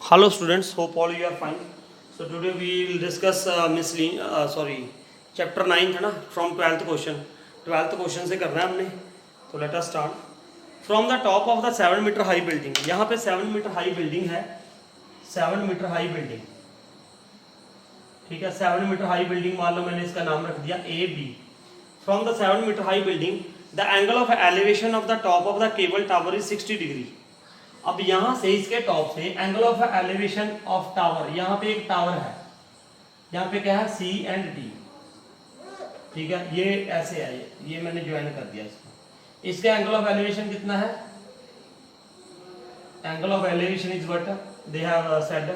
Hello students, hope all you are fine. So today we will discuss chapter 9 है ना, from 12th question. 12th question से करना है हमने. तो let us start. From the top of the 7 meter high building. यहाँ पे 7 meter high building है. 7 meter high building. ठीक है, 7 meter high building मान लो मैंने इसका नाम रख दिया AB. From the 7 meter high building, the angle of elevation of the top of the cable tower is 60 degree. अब यहां से इसके टॉप से angle of elevation of tower, यहाँ पे एक टावर है, यहाँ पे क्या है C एंड D. ठीक है, ये ऐसे है, ये मैंने ज्वाइन कर दिया इसको. इसका एंगल ऑफ एलिवेशन कितना है? Angle of elevation is what they have said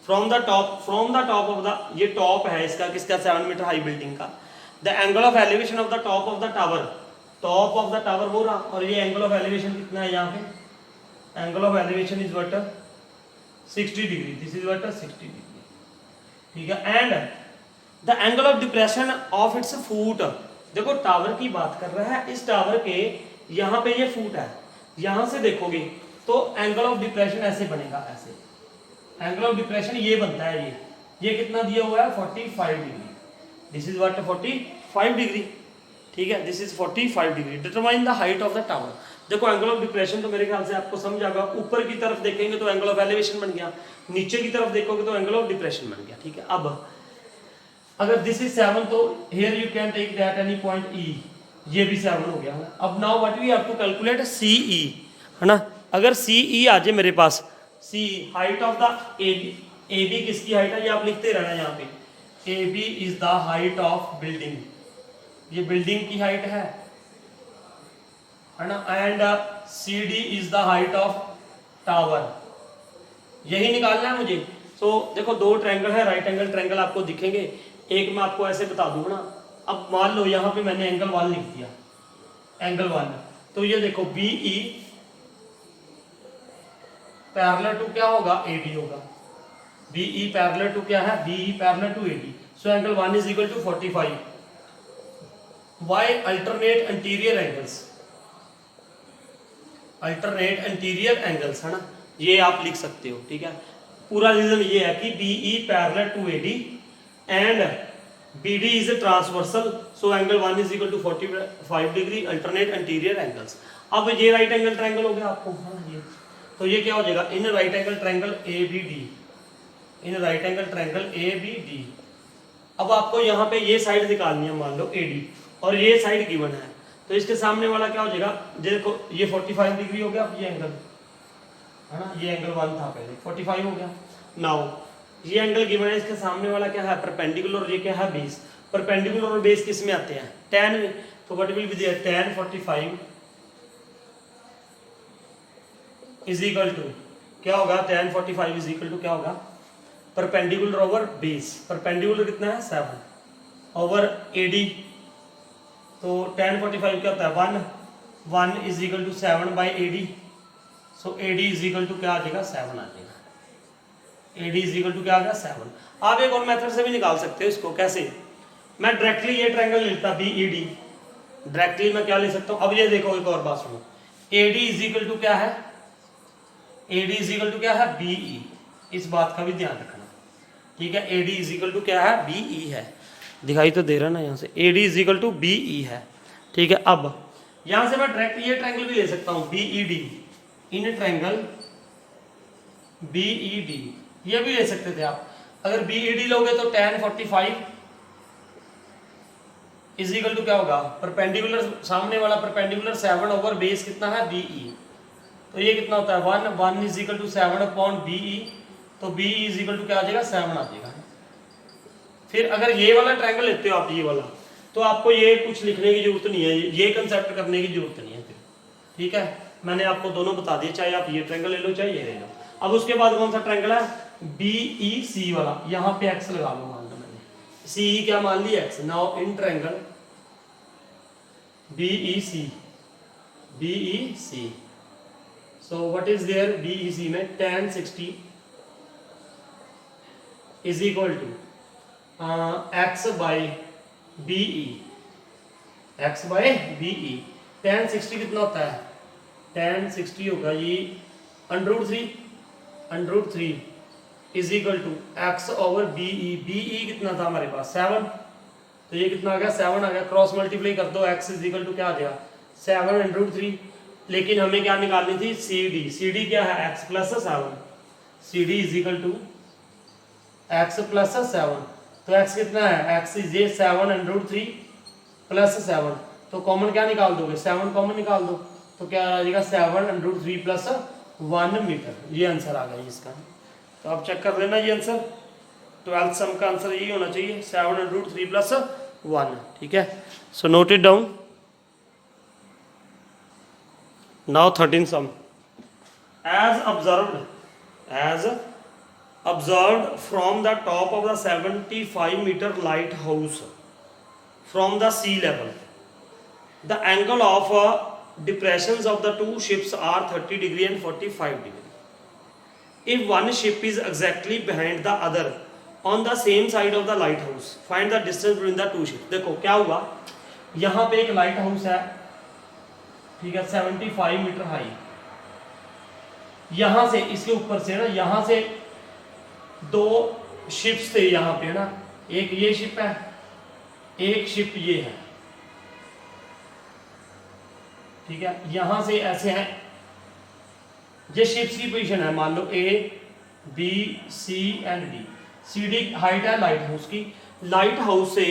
from the top of the, ये टॉप है इसका किसका, 7 मीटर हाई बिल्डिंग का. The angle of elevation of the top of the tower, top of the tower वो रहा, और ये angle of elevation कितना है यहाँ पे? Angle of elevation is what 60 degree. This is what 60 degree. ठीक है, and the angle of depression of its foot. देखो टावर की बात कर रहा है, इस टावर के यहाँ पे ये फुट है, यहां से देखोगे तो एंगल ऑफ डिप्रेशन ऐसे बनेगा, ऐसे एंगल ऑफ डिप्रेशन ये बनता है. ये कितना दिया हुआ है? 45 degree. This is what 45 degree. ठीक है, this is 45 degree. Determine the height of the tower. देखो एंगल ऑफ डिप्रेशन तो मेरे ख्याल से आपको समझ आ गया. ऊपर की तरफ देखेंगे तो एंगल ऑफ एलिवेशन बन गया, नीचे की तरफ देखोगे तो एंगल ऑफ डिप्रेशन बन गया. ठीक है, अब अगर दिस इज 7 तो here you can take that any point E. ये भी 7 हो गया है. अब now what we have to calculate CE, है ना. अगर CE आ जाए मेरे पास, CE height of the AB किसकी हाइट है, ये आप लिखते रहना यहाँ पे. AB is the height of building, ये बिल्डिंग की हाइट है ना. And CD is the height of tower, यही निकालना है मुझे. तो देखो दो ट्रायंगल है, राइट एंगल ट्रायंगल आपको दिखेंगे. एक मैं आपको ऐसे बता दूंगा ना. अब मान लो यहाँ पे मैंने एंगल 1 लिख दिया, एंगल 1. तो ये देखो BE पैरेलल टू क्या होगा? AD होगा. BE पैरेलल टू क्या है? BE parallel to AD. So angle 1 is equal to 45. Why alternate interior angles, alternate interior angles है ना, ये आप लिख सकते हो. ठीक है, पूरा रीजन ये है कि BE parallel to AD and BD is transversal. So angle 1 is equal to 45 degree alternate interior angles. अब ये राइट एंगल ट्रायंगल हो गया आपको. हाँ, ये तो ये क्या हो जाएगा? In right angle triangle ABD, in right angle triangle ABD. अब आपको यहाँ पे ये साइड निकालनी है, मान लो AD, और ये साइड गिवन है. तो इसके सामने वाला क्या हो जाएगा? देखो ये 45 डिग्री हो गया. अब ये एंगल है ना, ये एंगल 1 था पहले, 45 हो गया. नाउ ये एंगल गिवन है, इसके सामने वाला क्या है? परपेंडिकुलर. और ये क्या है? बेस. परपेंडिकुलर और बेस किस में आते हैं? tan में. तो what will be there? tan 45 is equal to क्या होगा? tan 45 इज इक्वल टू क्या होगा? Perpendicular over base. परपेंडिकुलर कितना है? 7 ओवर AD. तो tan 45 क्या होता है? 1 is equal to 7 by AD. So AD is equal to क्या आ जाएगा? 7 आ जाएगा. AD इज इक्वल टू क्या आ गया? 7. आप एक और मेथड से भी निकाल सकते हो इसको. कैसे? मैं डायरेक्टली ये ट्रायंगल लेता BED, डायरेक्टली मैं क्या ले सकता हूँ? अब ये देखो, एक और बात सुनो. AD इज इक्वल टू क्या है? AD इज इक्वल टू क्या है? BE. इस बात का भी ध्यान रखना. ठीक है, AD इज इक्वल टू क्या है? BE है. दिखाई तो दे रहा ना यहाँ से. AD is equal to BE है. ठीक है, अब यहाँ से मैं डायरेक्ट ये ट्रायंगल भी ले सकता हूँ BED. इन ट्रायंगल BED ये भी ले सकते थे आप. अगर BED लोगे तो tan 45 इज इक्वल टू क्या होगा? परपेंडिकुलर, सामने वाला परपेंडिकुलर 7 ओवर बेस कितना है? BE. तो ये कितना होता है? 1 is equal to 7 upon BE. तो BE इज इक्वल टू क्या आ जाएगा? 7 आ जाएगा. फिर अगर ये वाला ट्रायंगल लेते हो आप, ये वाला, तो आपको ये कुछ लिखने की जरूरत नहीं है, ये कंसेप्ट करने की जरूरत नहीं है फिर. ठीक है, मैंने आपको दोनों बता दिए, चाहे आप ये ट्रायंगल ले लो चाहे ये ले लो. अब उसके बाद कौन सा ट्रायंगल है? BEC वाला. यहाँ पे x लगा लो, मान लो मैंने CE क्या मान ली? x. Now in triangle BEC. So what is there? BEC में tan 60 is equal to x by BE. x by BE. tan 60 कितना होता है? tan 60 होगा ये √3 is equal to X over B E. B E कितना था हमारे पास 7, तो ये कितना आ गया 7 आ गया। क्रॉस मल्टीप्लाई कर दो, एक्स इज इक्वल टू क्या आ जाएगा 7√3। लेकिन हमें क्या निकालनी थी सी डी। सी डी क्या है X plus 7। C D is equal to X plus 7। तो एक्स कितना है एक्स इज ये 7√3 प्लस 7। तो कॉमन क्या निकाल दोगे 7 कॉमन निकाल दो, तो क्या आ जाएगा 7√3 प्लस 1 मीटर। ये आंसर आ गया इसका। तो आप चेक कर लेना ये आंसर 12th सम का आंसर यही होना चाहिए 7√3 प्लस 1। ठीक है, so note it down. Now 13th sum. As observed from the top of the 75 meter lighthouse from the sea level, the angle of depressions of the two ships are 30 degree and 45 degree. If one ship is exactly behind the other on the same side of the lighthouse, find the distance between the two ships. देखो क्या हुआ, यहाँ पे एक light house है, ठीक है 75 metre high. यहाँ से इसके ऊपर से ना, यहाँ से दो शिप्स थे यहाँ पे ना, एक ये शिप है, एक शिप ये है, ठीक है। यहां से ऐसे हैं, ये शिप्स की पोजीशन है, मान लो A B C and D. C D height है लाइट हाउस की। लाइट हाउस से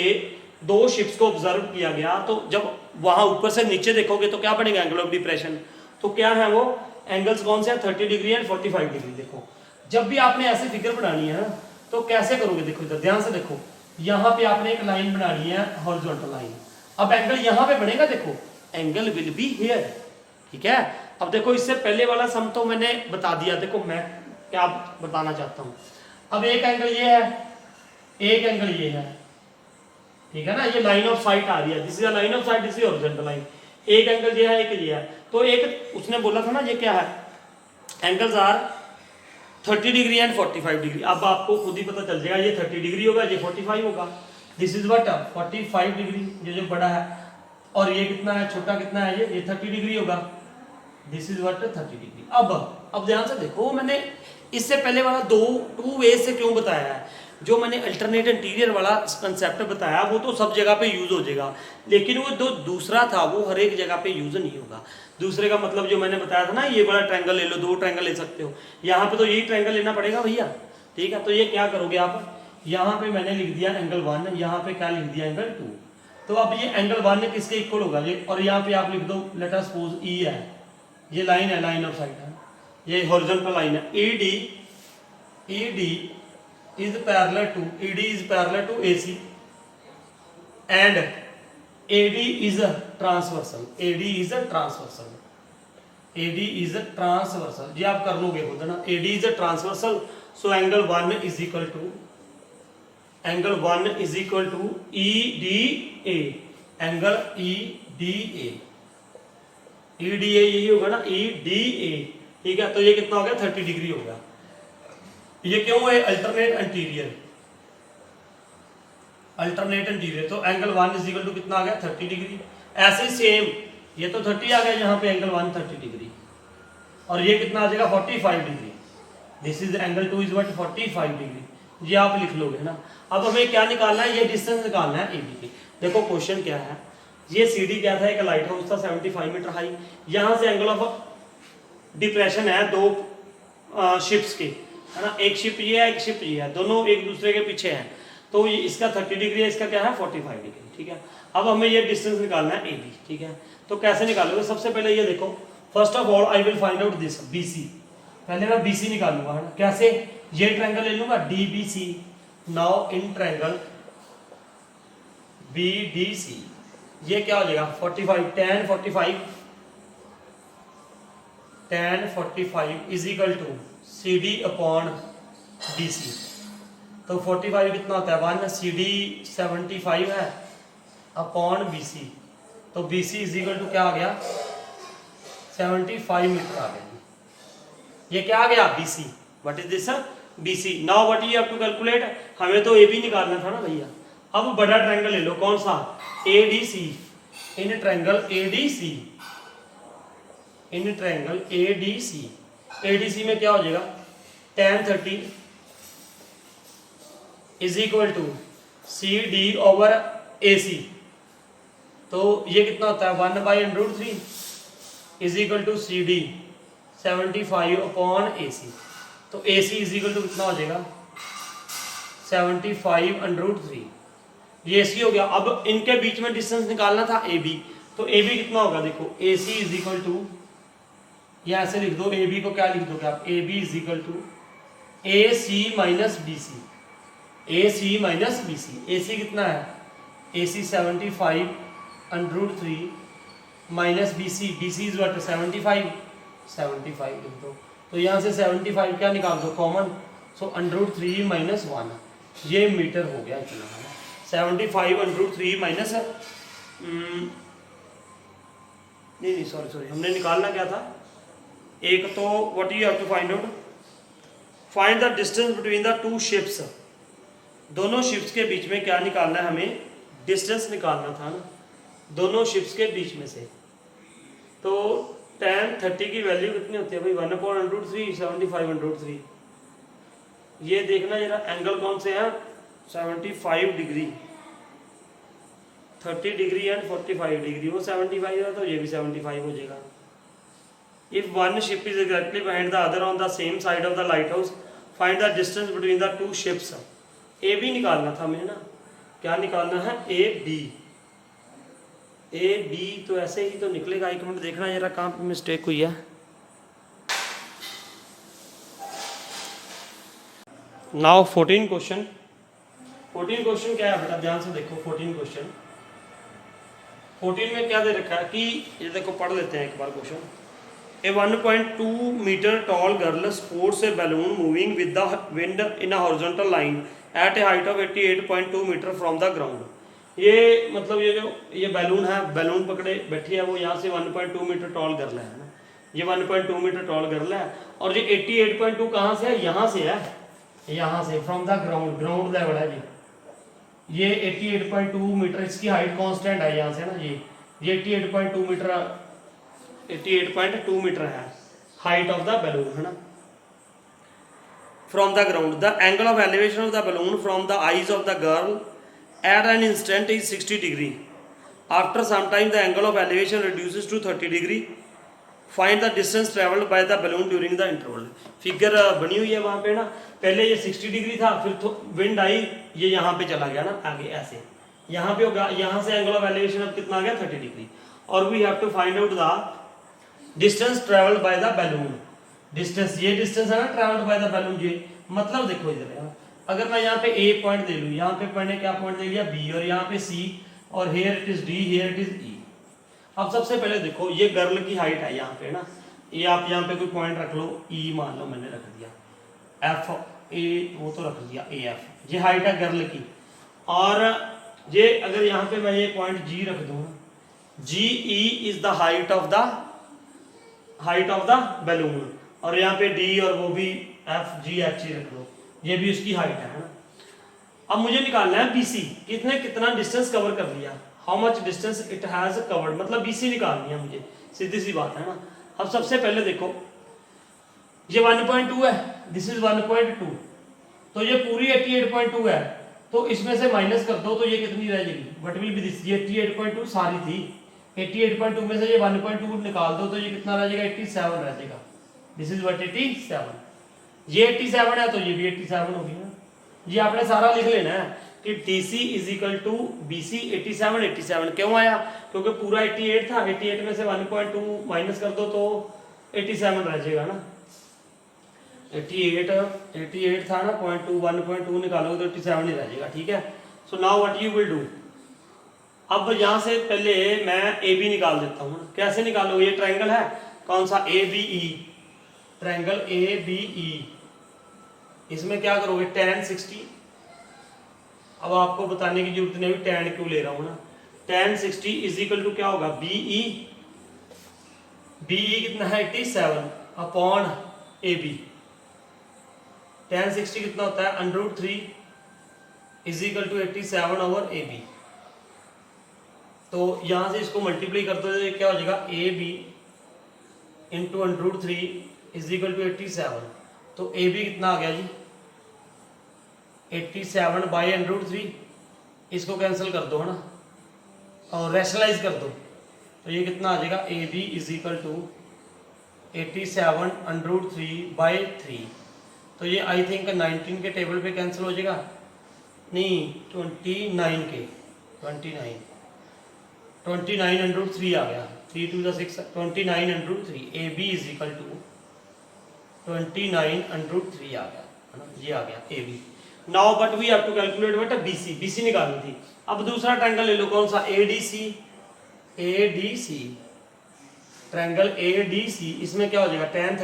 दो शिप्स को ऑब्जर्व किया गया, तो जब वहां ऊपर से नीचे देखोगे तो क्या बनेगा एंगल ऑफ डिप्रेशन। तो क्या है वो एंगल्स कौन से हैं 30 डिग्री एंड 45 डिग्री। देखो जब भी आपने ऐसे फिगर बनानी है ना, तो कैसे करोगे, देखो इधर ध्यान से देखो, यहाँ पे आपने एक लाइन बनानी है हॉरिजॉन्टल लाइन। अब एंगल यहाँ पे बनेगा, देखो एंगल विल बी हियर, ठीक है। अब देखो इससे पहले वाला सम तो मैंने बता दिया, देखो मैं क्या बताना चाहता हूँ। अब एक एंगल ये है, एक एंगल ये है, ठीक है ना, ये लाइन ऑफ साइट आ रही है, this is line of site, this is horizontal line. एक एंगल ये है, एक ये है, तो एक उसने बोला था ना ये क्या है, angles are 30 degree and 45 degree. अब आपको खुद ही पता चल जाएगा, ये 30 डिग्री होगा, ये 45 होगा। दिस इज व्हाट 45 डिग्री, ये जो बड़ा है, और ये कितना है छोटा कितना है, ये 30 डिग्री होगा। This is what 30 degree. अब ध्यान से देखो, मैंने इससे पहले वाला टू वे से क्यों बताया है। जो मैंने अल्टरनेट इंटीरियर वाला कंसेप्ट बताया वो तो सब जगह पे यूज हो जाएगा, लेकिन वो जो दूसरा था वो हर एक जगह पे यूज नहीं होगा। दूसरे का मतलब जो मैंने बताया था ना, ये वाला ट्रायंगल ले लो, 2 ट्रायंगल ले सकते हो, यहाँ पे तो यही ट्रायंगल लेना पड़ेगा भैया, ठीक है। तो ये क्या करोगे आप, यहाँ पे मैंने लिख दिया एंगल 1, यहाँ पे क्या लिख दिया एंगल 2। तो अब ये एंगल 1 किसके इक्वल होगा, ये, और यहाँ पे आप लिख दो लेट अस सपोज ई है, ये लाइन है, लाइन ऑफ साइट है, ये हॉरिजॉन्टल लाइन है। ED is parallel to AC and AD is a transversal। ये आप कर लोगे खुद ना, AD is a transversal, so angle 1 is equal to EDA, angle EDA यही होगा ना, EDA, ठीक है। तो ये कितना हो गया 30 डिग्री हो गया। ये क्यों है अल्टरनेट इंटीरियर, तो एंगल 1 इज इक्वल टू कितना आ गया 30 डिग्री। ऐसे सेम ये तो 30 आ गया, यहाँ पे एंगल 1 30 डिग्री, और ये कितना आ जाएगा 45 degree. This is angle 2 is what 45 degree, ये आप लिख लोगे ना। अब हमें क्या निकालना है, ये डिस्टेंस निकालना है AB की। देखो क्वेश्चन क्या है, ये CD क्या था, एक लाइट हाउस था 75 मीटर हाई, यहाँ से एंगल ऑफ डिप्रेशन है 2 शिप्स के, है ना, एक शिप ये है, एक शिप ये है, दोनों एक दूसरे के पीछे हैं, तो ये इसका 30 डिग्री है, इसका क्या है 45 डिग्री, ठीक है। अब हमें ये डिस्टेंस निकालना है AB, ठीक है। तो कैसे निकालोगे, सबसे पहले ये देखो, first of all I will find out this BC। पहले मैं BC निकालूंगा, है ना, कैसे, ये ट्रायंगल ले लूंगा DBC। Now in triangle BDC ये क्या हो जाएगा 45, tan 45 is equal to CD upon BC। तो 45 कितना होता है 1, CD 75 है अपॉन BC, तो BC इज इक्वल टू क्या आ गया 75 मीटर आ गया। ये क्या आ गया BC, what is this BC। Now what you have to calculate, हमें तो AB निकालना था ना भैया। अब बड़ा ट्रायंगल ले लो, कौन सा ADC, इन ट्रायंगल ADC में क्या हो जाएगा tan 30 is equal to C D over A C. तो ये कितना होता है 1/√3 is equal to C D 75/AC। तो AC इज इक्वल टू कितना हो जाएगा 75√3। ये AC हो गया। अब इनके बीच में डिस्टेंस निकालना था AB, तो AB कितना होगा देखो AC इज इक्वल टू, या ऐसे लिख दो AB को, क्या लिख दोगे आप, AB is equal to AC minus BC, AC minus BC। AC कितना है AC 75√3 minus BC, BC is what 75 लिख दो। तो यहाँ से 75 क्या निकाल दो कॉमन, सो √3 माइनस 1, ये मीटर हो गया इतना है। 75√3 माइनस नहीं सॉरी हमने निकालना क्या था, एक तो what you have to find out, find the distance between the two ships. दोनों शिप्स के बीच में क्या निकालना है हमें, डिस्टेंस निकालना था ना दोनों शिप्स के बीच में से। तो tan 30 की वैल्यू कितनी होती है भाई 1/√3 75/√3। ये देखना जरा एंगल कौन से हैं 75 डिग्री, 30 डिग्री एंड 45 डिग्री, वो 75 है तो ये भी 75 हो जाएगा। If one ship is exactly behind the other on the same side of the lighthouse find the distance between the two ships. A B निकालना था हमें ना, क्या निकालना है ए बी। तो ऐसे ही तो निकलेगा, एक मिनट देखना जरा कहाँ पे मिस्टेक हुई है। नाउ 14 क्वेश्चन क्या है बेटा, ध्यान से देखो 14 क्वेश्चन। 14 में क्या दे रखा है कि ये देखो पढ़ लेते हैं एक बार question. A 1.2 metre tall girl sports a balloon moving with the wind in a horizontal line at a height of 88.2 metre from the ground. ये मतलब ये जो ये बैलून है, बैलून पकड़े बैठी है वो, यहाँ से 1.2 मीटर टॉल गर्ल है ना, ये 1.2 मीटर टॉल गर्ल है। और ये 88.2 कहाँ से है, यहाँ से है, यहाँ से फ्रॉम द ग्राउंड लेवल है जी। ये 88.2 मीटर इसकी हाइट कांस्टेंट है यहाँ से ना, ये 88.2 मीटर है हाइट ऑफ द बैलून है ना, from the ground. The angle of elevation of the balloon from the eyes of the girl at an instant is 60 degree. After some time the angle of elevation reduces to 30 degree. Find the distance traveled by the balloon during the interval. Figure बनी हुई है वहाँ पे ना, पहले ये 60 degree था, फिर तो विंड आई, ये यहाँ पे चला गया ना आगे ऐसे, यहाँ पे होगा, यहाँ से एंगल ऑफ एलिवेशन अब कितना आ गया 30 डिग्री। और we have to find out the distance travelled by the balloon. Distance, ये डिस्टेंस है ना ट्रेवल्ड बाय द बैलून, ये मतलब देखो इधर अगर मैं यहाँ पे ए पॉइंट दे लूँ, यहाँ पे मैंने क्या पॉइंट दे लिया बी, और यहाँ पे सी, और here it is D, here it is E. अब सबसे पहले देखो ये गर्ल की हाइट है यहाँ पे ना, ये आप यहाँ पे कोई पॉइंट रख लो, ई मान लो मैंने रख दिया, एफ ए वो तो रख दिया ए एफ, ये हाइट है गर्ल की। और ये अगर यहाँ पे मैं ये पॉइंट जी रख दूँ, G E is the height of the balloon, और यहाँ पे डी और वो भी एफ जी एच ई रख लो, ये भी उसकी हाइट है ना। अब मुझे निकालना है BC, कितना डिस्टेंस कवर कर लिया, how much distance it has covered, मतलब BC निकालनी है मुझे, सीधी सी बात है ना। अब सबसे पहले देखो ये 1.2 है, दिस इज 1.2, तो ये पूरी 88.2 है, तो इसमें से माइनस कर दो तो ये कितनी रह जाएगी, व्हाट विल बी दिस, ये 88.2 सारी थी, 88.2 में से ये 1.2 निकाल दो तो ये कितना रह जाएगा 87 रह जाएगा, दिस इज व्हाट 87, ये 87 है तो ये भी 87 होगी ना। ये आपने सारा लिख लेना है कि DC is equal to BC 87 क्यों आया, क्योंकि पूरा 88 था, 88 में से 1.2 माइनस कर दो तो 87 रह जाएगा ना। 88 था ना, 1.2 निकालोगे तो 87 ही रह जाएगा, ठीक है। So now what you will do, अब यहाँ से पहले मैं AB निकाल देता हूँ। कैसे निकालोगे, ये ट्रायंगल है कौन सा ABE, ट्रायंगल ABE, इसमें क्या करोगे tan 60, अब आपको बताने की जरूरत नहीं, tan क्यों ले रहा हूं ना, tan 60 इज इक्वल टू क्या होगा BE कितना है 87 अपॉन AB, tan 60 कितना होता है √3 is equal to 87 over AB। तो यहां से इसको मल्टीप्लाई कर दो तो क्या हो जाएगा AB into √3 is equal to 87, तो AB कितना आ गया जी 87 बाई √3, इसको कैंसिल कर दो है ना, और रैशनलाइज कर दो, तो ये कितना आ जाएगा, A B is equal to 87 √3 / 3। तो ये आई थिंक 19 के टेबल पे कैंसिल हो जाएगा, नहीं 29 के, 29 √3 आ गया, 3 2 6, 29 √3, A B is equal to 29 √3 आ गया है ना, ये आ गया A B. Now but we have to calculate बेटा बीसी, बीसी निकालनी थी। अब दूसरा ट्रायंगल ले लो, कौन सा, एडीसी, एडीसी, ट्रायंगल एडीसी, इसमें क्या हो जाएगा, tan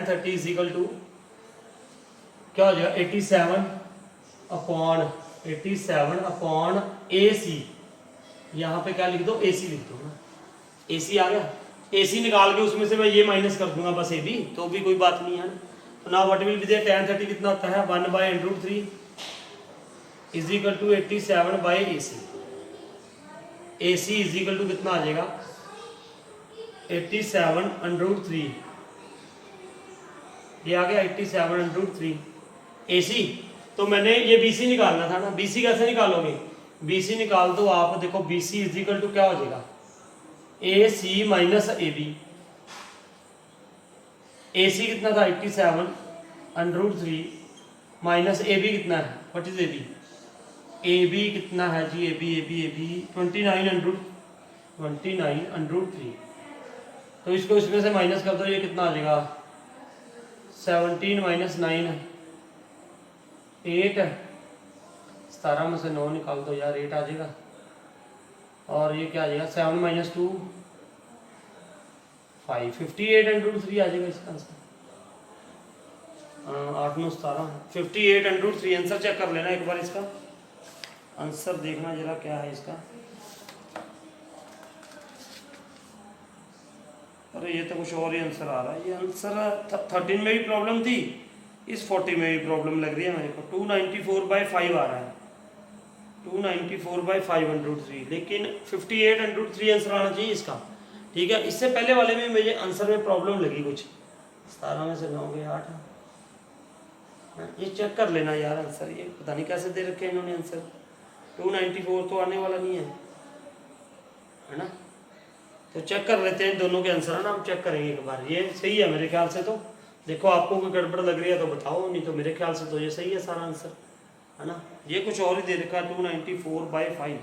30 इज इक्वल टू क्या हो जाएगा, 87 ए सी, यहाँ पे क्या लिख दो, ए सी लिख दो ना, ए सी आ गया, ए सी निकाल के उसमें से मैं ये माइनस कर दूंगा बस ए बी, तो भी कोई बात नहीं है। तो now what will be there, tan 30 कितना होता है, 1/√3 is equal to 87 by A C, A C is equal to कितना आ जाएगा, 87 √3, ये आ गया 87 √3 ए सी। तो मैंने ये बी सी निकालना था ना, बी सी कैसे निकालोगे, बी सी निकाल दो आप, देखो B C is equal to क्या हो जाएगा, ए सी माइनस ए बी, ए सी कितना था 87 √3 माइनस ए बी कितना है, what is A B, A B कितना है जी, ए बी 29 √3, तो इसको इसमें से माइनस कर दो, ये कितना आ जाएगा, 17 - 9 8, 17 में से 9 निकाल दो यार, 8 आ जाएगा, और ये क्या आ जाएगा, 7 - 2 5, 58 √3 आ जाएगा इसका आंसर, 8 9 17, 58 √3 आंसर चेक कर लेना एक बार, इसका आंसर देखना जरा क्या है इसका। अरे ये तो कुछ और ही आंसर आ रहा है, ये आंसर 13 में भी प्रॉब्लम थी, इस 40 में भी प्रॉब्लम लग रही है मेरे को, 294/5 आ रहा है, 294/5 √3, लेकिन 58 √3 आंसर आना चाहिए इसका, ठीक है। इससे पहले वाले में मुझे आंसर में प्रॉब्लम लगी कुछ, 17 में से 9 गए 8, ये चेक कर लेना यार आंसर, ये पता नहीं कैसे दे रखे हैं इन्होंने आंसर, 294 तो आने वाला नहीं है ना, तो चेक कर लेते हैं दोनों के आंसर है ना, हम चेक करेंगे एक बार, ये सही है मेरे ख्याल से, तो देखो आपको कोई गड़बड़ लग रही है तो बताओ, नहीं तो मेरे ख्याल से तो ये सही है सारा आंसर है ना, ये कुछ और ही दे रखा है 294/5,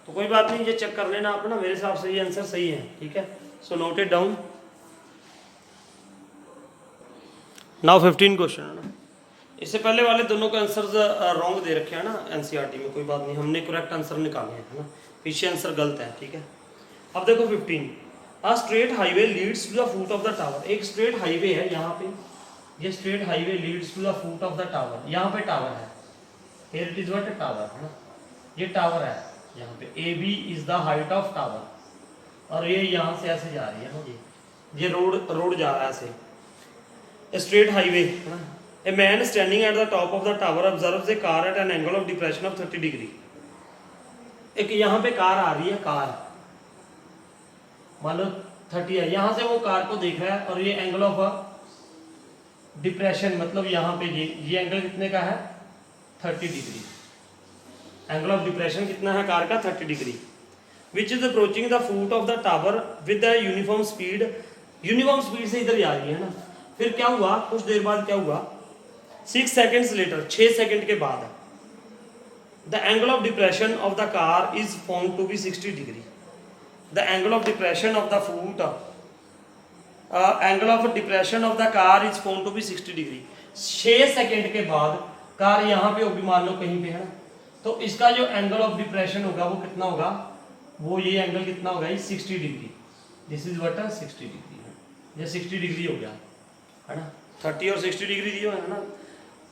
तो कोई बात नहीं, ये चेक कर लेना आप ना, मेरे हिसाब से ये आंसर सही है, ठीक है। So note it down. Now 15 question है ना, इससे पहले वाले दोनों के आंसर्स रॉन्ग दे रखे हैं ना एनसीईआरटी में, कोई बात नहीं, हमने करेक्ट आंसर निकाले हैं है ना, पीछे आंसर गलत है, ठीक है। अब देखो 15, a straight highway leads to the foot of the tower, एक स्ट्रेट हाईवे है यहाँ पे, ये straight highway leads to the foot of the tower, यहाँ पे टावर है, here it is what, tower है ना, ये टावर है यहाँ पे, A B is the height of tower, और ये यहाँ से ऐसे जा रही है ना, ये रोड जा रहा है ऐसे, स्ट्रेट हाईवे है ना, a man standing at the top of the tower observes A car eight an angle of depression of 30 degree, एक यहाँ पे कार आ रही है, कार मान लो 30 है, यहाँ से वो कार को देख रहा है, और ये एंगल ऑफ डिप्रेशन, मतलब यहाँ पे ये एंगल कितने का है, 30 डिग्री, एंगल ऑफ डिप्रेशन कितना है कार का, 30 degree, which is approaching the foot of the tower with the uniform speed, uniform speed से इधर जा रही है ना। फिर क्या हुआ, कुछ देर बाद क्या हुआ, 6 सेकेंड्स लेटर, 6 सेकेंड के बाद, the angle of depression of the car is found to be 60 degree, the angle of depression of the foot angle of depression of the car is found to be 60 degree. 6 second के बाद car यहाँ पे होगी, मान लो कहीं पे है ना, तो इसका जो एंगल ऑफ डिप्रेशन होगा वो कितना होगा, वो ये एंगल कितना होगा, 60 degree, this is what 60 degree है, ये 60 डिग्री हो गया है ना, 30 और 60 डिग्री दिए है ना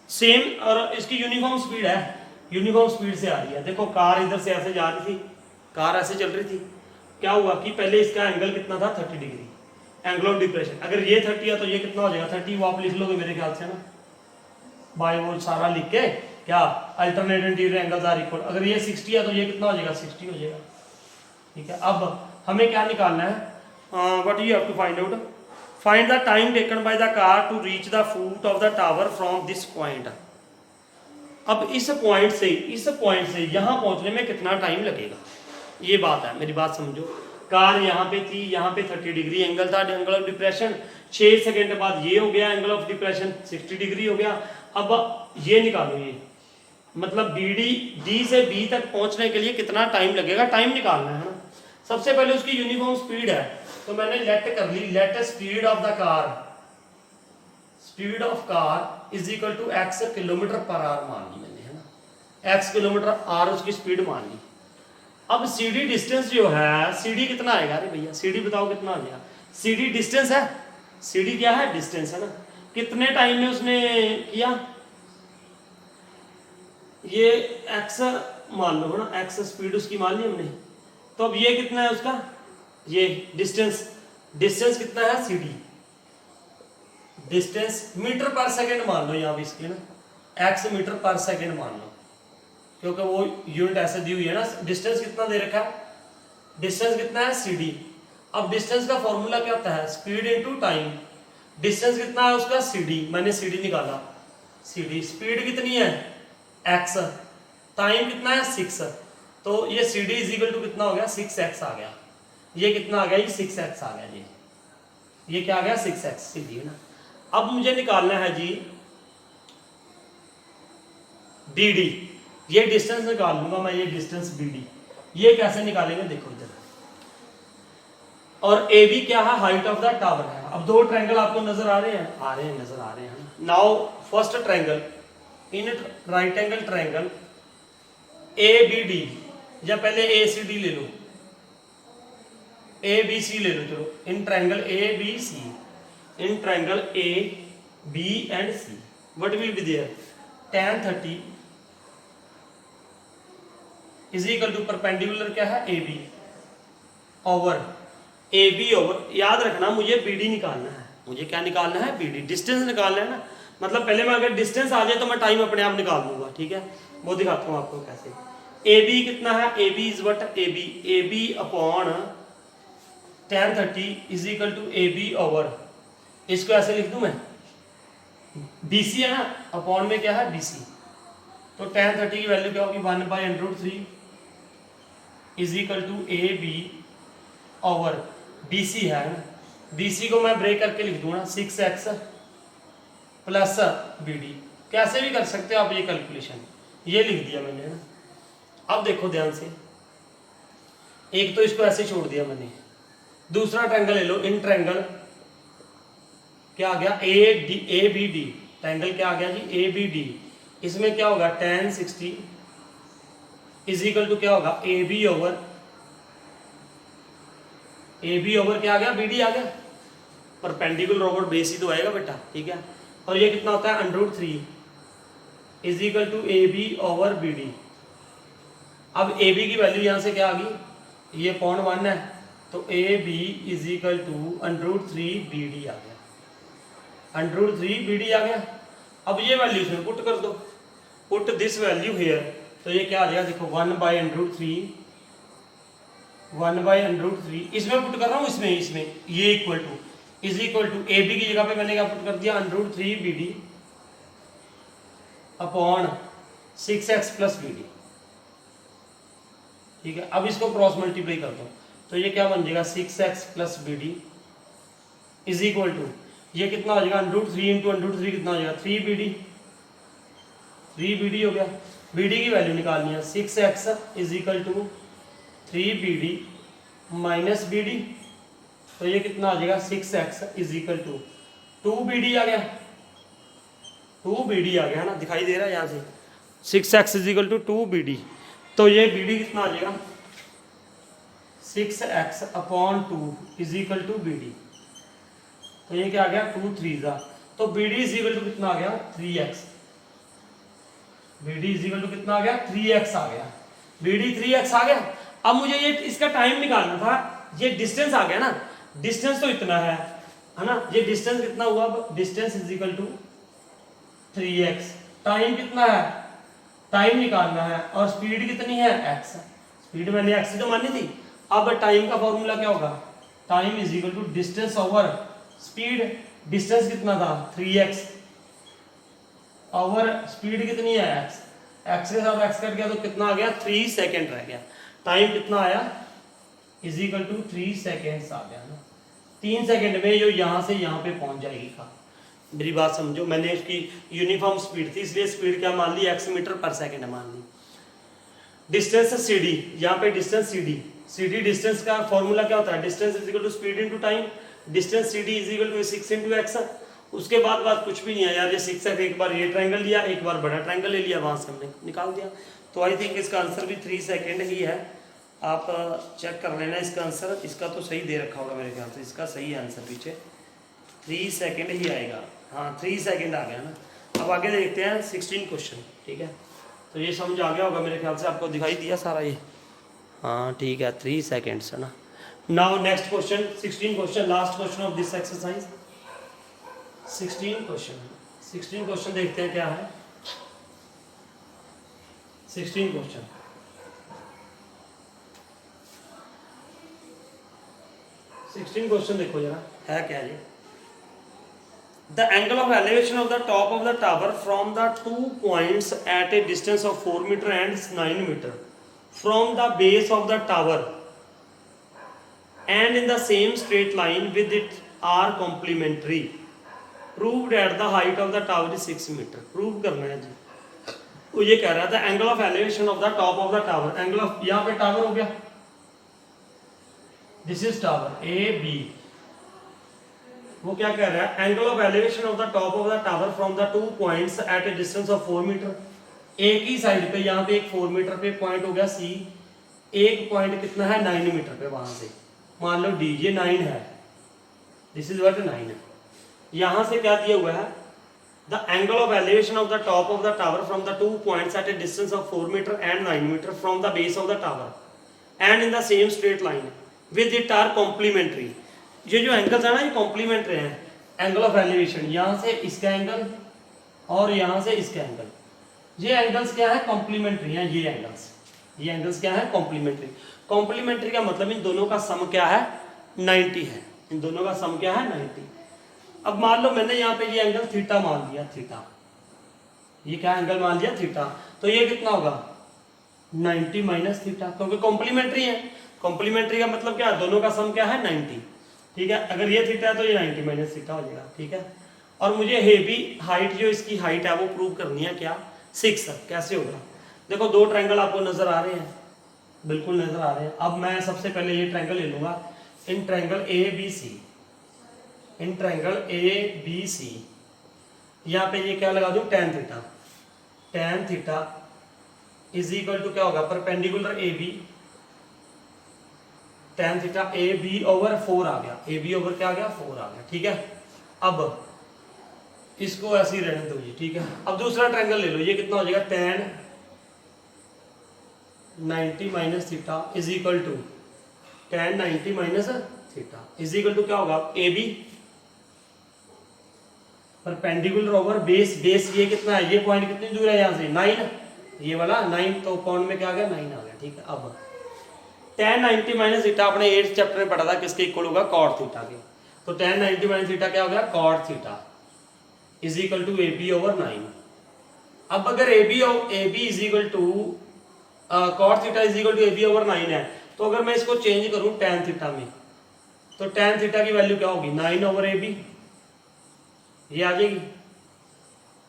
सेम, और इसकी यूनिफॉर्म स्पीड है, यूनिफॉर्म स्पीड से आ रही है, देखो कार इधर से ऐसे जा रही थी, कार ऐसे चल रही थी, क्या हुआ कि पहले इसका एंगल कितना था, 30 डिग्री, एंगल ऑफ डिप्रेशन, अगर ये 30 है तो ये कितना हो जाएगा, 30 वो आप लिख लोगे मेरे ख्याल से ना, बाय वो सारा लिख के, क्या alternate interior angles are equal, अगर ये 60 है तो ये कितना हो जाएगा, 60 हो जाएगा, ठीक है। अब हमें क्या निकालना है, what you have to find out, find the time taken by the car to reach the foot of the tower from this point. अब इस पॉइंट से यहाँ पहुंचने में कितना टाइम लगेगा, ये बात है, मेरी बात समझो। कार यहाँ पे थी, यहाँ पे 30 डिग्री एंगल था, एंगल ऑफ डिप्रेशन। 6 सेकंड बाद ये हो गया एंगल ऑफ डिप्रेशन 60 डिग्री हो गया। अब ये निकालो, ये मतलब डी से बी तक पहुंचने के लिए कितना टाइम लगेगा, टाइम निकालना है ना। सबसे पहले उसकी यूनिफॉर्म स्पीड है, तो मैंने लेट कर ली, let speed of the car, speed of car is equal to x kilometre per hour मान ली मैंने, है ना। एक्स किलोमीटर आर उसकी स्पीड मान ली। अब सीडी डिस्टेंस जो है, सीडी कितना आएगा, अरे भैया सीडी बताओ कितना आ गया। सीडी डिस्टेंस है, सीडी क्या है, डिस्टेंस है ना। कितने टाइम में उसने किया, ये एक्स मान लो, है ना, एक्स स्पीड उसकी मान ली हमने। तो अब ये कितना है उसका, ये डिस्टेंस, डिस्टेंस कितना है सीडी, डिस्टेंस मीटर पर सेकंड मान लो यहाँ भी इसकी ना, एक्स मीटर पर सेकंड मान लो, क्योंकि वो यूनिट ऐसे दी हुई है ना। डिस्टेंस कितना दे रखा है, डिस्टेंस कितना है सीडी। अब डिस्टेंस का फॉर्मूला क्या होता है, स्पीड इनटू टाइम। डिस्टेंस कितना है उसका सीडी, मैंने सीडी निकाला, सीडी स्पीड कितनी है एक्स, टाइम कितना है 6, तो ये सीडी इज इक्वल टू कितना हो गया 6x आ गया। ये कितना आ गया, ये 6x आ गया, ये क्या आ गया 6x सीडी है ना। अब मुझे निकालना है जी डी, ये डिस्टेंस निकाल लूंगा मैं, ये डिस्टेंस BD। ये कैसे निकालेंगे देखो इधर, और AB क्या है, हाइट ऑफ द टावर है। अब दो ट्रायंगल आपको नजर आ रहे हैं, नजर आ रहे हैं। Now first triangle in right angle triangle ABD, या पहले ACD ले लो, ABC ले लो, चलो इन triangle ABC, in triangle A B and C what will be there, tan 30 is equal to perpendicular क्या है AB ओवर AB ओवर, याद रखना मुझे BD निकालना है, मुझे क्या निकालना है BD, डिस्टेंस निकालना है ना। मतलब पहले मैं अगर डिस्टेंस आ जाए तो मैं टाइम अपने आप निकाल दूंगा, ठीक है, वो दिखाता हूँ आपको कैसे। AB कितना है, AB is what, AB upon tan 30 is equal to AB over, इसको ऐसे लिख दूं मैं, BC है ना, अपॉन में क्या है BC, तो tan 30 की वैल्यू क्या होगी 1/√3 is equal to AB over BC है ना। BC को मैं ब्रेक करके लिख दूंगा 6x प्लस BD, कैसे भी कर सकते हो आप ये कैलकुलेशन, ये लिख दिया मैंने ना। अब देखो ध्यान से, एक तो इसको ऐसे छोड़ दिया मैंने, दूसरा ट्रायंगल ले लो, इन ट्रायंगल क्या आ गया ABD, ट्रायंगल क्या आ गया जी ABD, इसमें क्या होगा tan 60 इज इक्वल टू क्या होगा AB ओवर क्या आ गया BD आ गया, परपेंडिकुलर ओवर बेस ही तो आएगा बेटा, ठीक है। और ये कितना होता है √3 is equal to AB over BD। अब AB की वैल्यू यहां से क्या आ गई, ये 0.1 है, तो AB is equal to √3 BD आ गया, √3 BD आ गया। अब ये वैल्यू इसमें पुट कर दो, पुट दिस वैल्यू हियर, तो ये क्या आ जाएगा देखो 1/√3 इसमें पुट कर रहा हूँ, इसमें ये equal to is equal to AB की जगह पे मैंने क्या पुट कर दिया √3 BD upon 6x plus BD, ठीक है। अब इसको क्रॉस मल्टीप्लाई कर दो, तो ये क्या बन जाएगा 6x plus BD is equal to, ये कितना हो जाएगा √3 इंटू √3 कितना हो जाएगा 3BD हो गया। BD की वैल्यू निकालनी है 6x is equal to 3BD minus BD, तो ये कितना आ जाएगा 6x is equal to 2BD आ गया, 2BD आ गया ना, दिखाई दे रहा है यहाँ से 6x is equal to 2BD, तो ये BD कितना आ जाएगा 6x upon 2 is equal to BD, तो ये क्या आ गया 2 3 जा, तो BD इज इक्वल टू कितना आ गया 3x, BD is equal to कितना आ गया 3x आ गया, BD 3x आ गया। अब मुझे ये इसका टाइम निकालना था, ये डिस्टेंस आ गया ना, डिस्टेंस तो इतना है ना, ये डिस्टेंस कितना हुआ, अब distance is equal to 3x, time कितना है, टाइम निकालना है, और स्पीड कितनी है x, स्पीड मैंने x तो मानी थी। अब टाइम का फॉर्मूला क्या होगा, time is equal to distance over speed, distance कितना था 3x, और स्पीड कितनी है x, x के साथ x कट गया तो कितना आ गया 3 सेकेंड रह गया, टाइम कितना आया इज इक्वल टू 3 सेकेंड्स आ गया ना। 3 सेकेंड में जो यहाँ से यहाँ पे पहुंच जाएगी का, मेरी बात समझो, मैंने इसकी यूनिफॉर्म स्पीड थी इसलिए स्पीड क्या मान ली x मीटर पर सेकेंड मान ली। डिस्टेंस cd, यहाँ पे डिस्टेंस cd डिस्टेंस का फॉर्मूला क्या होता है, distance is equal to speed into time, distance cd is equal to 6 into x। उसके बाद बात कुछ भी नहीं है यार, ये 6 है, एक बार ये ट्रायंगल लिया, एक बार बड़ा ट्रायंगल ले लिया, वहां से हमने निकाल दिया। तो आई थिंक इसका आंसर भी 3 सेकेंड ही है, आप चेक कर लेना इसका आंसर, इसका तो सही दे रखा होगा मेरे ख्याल से, इसका सही आंसर पीछे 3 सेकेंड ही आएगा। हाँ 3 सेकेंड आ गया ना। अब आगे देखते हैं 16 क्वेश्चन, ठीक है, तो ये समझ आ गया होगा मेरे ख्याल से, आपको दिखाई दिया सारा ये, हाँ ठीक है 3 सेकेंड्स है ना। Now next question 16 question, last question of this exercise 16 question देखते हैं क्या है। 16 क्वेश्चन, देखो जरा है क्या ये। The angle of elevation of the top of the tower from the 2 points at a distance of 4 meter and 9 meter from the base of the tower and in the same straight line with it are complementary. Proved at the height of the tower is 6 meter. Prove करना है जी। वो ये कह रहा था angle of elevation of the top of the tower, angle of, यहाँ पे tower हो गया, this is tower A B, वो क्या कह रहा है angle of elevation of the top of the tower from the 2 points at a distance of 4 metre. एक ही साइड पे, यहाँ पे एक 4 मीटर पे पॉइंट हो गया C, एक पॉइंट कितना है 9 मीटर पे, वहां से मान लो D, ये 9 है, दिस इज व्हाट 9 है। यहां से क्या दिया हुआ है, the angle of elevation of the top of the tower from the 2 points at a distance of 4 metre and 9 metre from the base of the tower and in the same straight line with it are complementary. ये जो angles है ना ये complementary हैं, angle of elevation, यहां से इसका angle और यहां से इसका एंगल, ये एंगल्स क्या है कॉम्प्लीमेंट्री हैं, ये एंगल्स क्या है कॉम्प्लीमेंट्री। कॉम्प्लीमेंट्री का मतलब इन दोनों का सम क्या है 90 है, इन दोनों का सम क्या है 90। अब मान लो मैंने यहाँ पे ये एंगल थीटा मान लिया, थीटा, ये क्या एंगल मान लिया थीटा, तो ये कितना होगा 90 माइनस थीटा, क्योंकि कॉम्प्लीमेंट्री है। कॉम्प्लीमेंट्री का मतलब क्या है, दोनों का सम क्या है 90, ठीक है। अगर ये थीटा है तो ये 90 माइनस थीटा हो जाएगा, ठीक है। और मुझे हेवी हाइट, जो इसकी हाइट है वो प्रूव करनी है क्या 6, कैसे होगा। देखो 2 ट्रायंगल आपको नजर आ रहे हैं, बिल्कुल नजर आ रहे हैं। अब मैं सबसे पहले ये ट्रायंगल ले लूंगा, in triangle ABC, in triangle ABC, यहाँ पे ये क्या लगा दूं tan theta, tan theta is equal to क्या होगा perpendicular AB, tan theta AB over 4 आ गया, AB ओवर क्या आ गया 4 आ गया, ठीक है। अब इसको ऐसे ही रहने दो, ठीक है। अब दूसरा ट्रायंगल ले लो, ये कितना हो जाएगा tan 90 minus theta is equal to tan 90 minus theta is equal to क्या होगा AB perpendicular over base, base ये कितना है, ये पॉइंट कितनी दूर है यहाँ से 9, ये वाला 9, तो पॉइंट में क्या आ गया 9 आ गया, ठीक है। अब tan 90 माइनस थीटा अपने 8th चैप्टर में पढ़ा था, किसके इक्वल होगा cot थीटा के, तो tan 90 माइनस थीटा क्या हो गया cot theta is equal to AB over 9। अब अगर AB is equal to cot theta is equal to AB over 9 है, तो अगर मैं इसको चेंज करूं tan थीटा में, तो tan थीटा की वैल्यू क्या होगी 9 ओवर AB, ये आ जाएगी।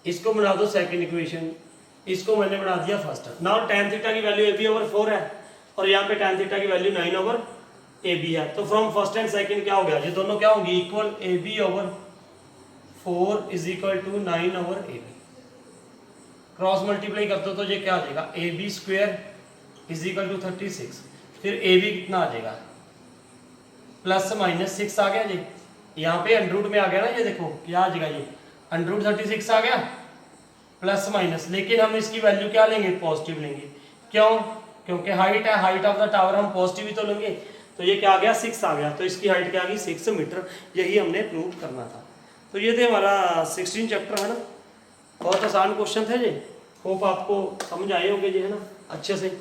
इसको बना दो सेकंड इक्वेशन, इसको मैंने बना दिया फर्स्ट। नाउ tan थीटा की वैल्यू AB ओवर 4 है और यहाँ पे tan थीटा की वैल्यू 9 ओवर AB है, तो फ्रॉम फर्स्ट एंड सेकंड क्या हो गया, ये दोनों क्या होंगी equal, AB over 4 is equal to 9 over AB। Cross multiply करते हो तो ये क्या आ जाएगा AB square is equal to 36, फिर AB कितना आ जाएगा प्लस माइनस 6 आ गया जी, यहाँ पे अंडर रूट में आ गया ना, ये देखो क्या आ जाएगा, ये अंडर रूट 36 आ गया प्लस माइनस, लेकिन हम इसकी वैल्यू क्या लेंगे पॉजिटिव लेंगे, क्यों, क्योंकि हाइट है, हाइट ऑफ द टावर हम पॉजिटिव ही तो लेंगे, तो ये क्या आ गया 6 आ गया, तो इसकी हाइट क्या आ गई 6 मीटर, यही हमने प्रूव करना था। तो ये थे हमारा 16 चैप्टर है ना, बहुत आसान क्वेश्चन थे ये, होप आपको समझ आए होंगे जी है ना अच्छे से।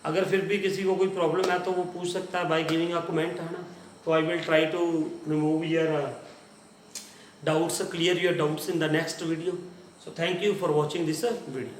अगर फिर भी किसी को कोई प्रॉब्लम है तो वो पूछ सकता है बाय गिविंग अ कमेंट है ना, तो I will try to remove your doubts, clear your doubts in the next video. So thank you for watching this video.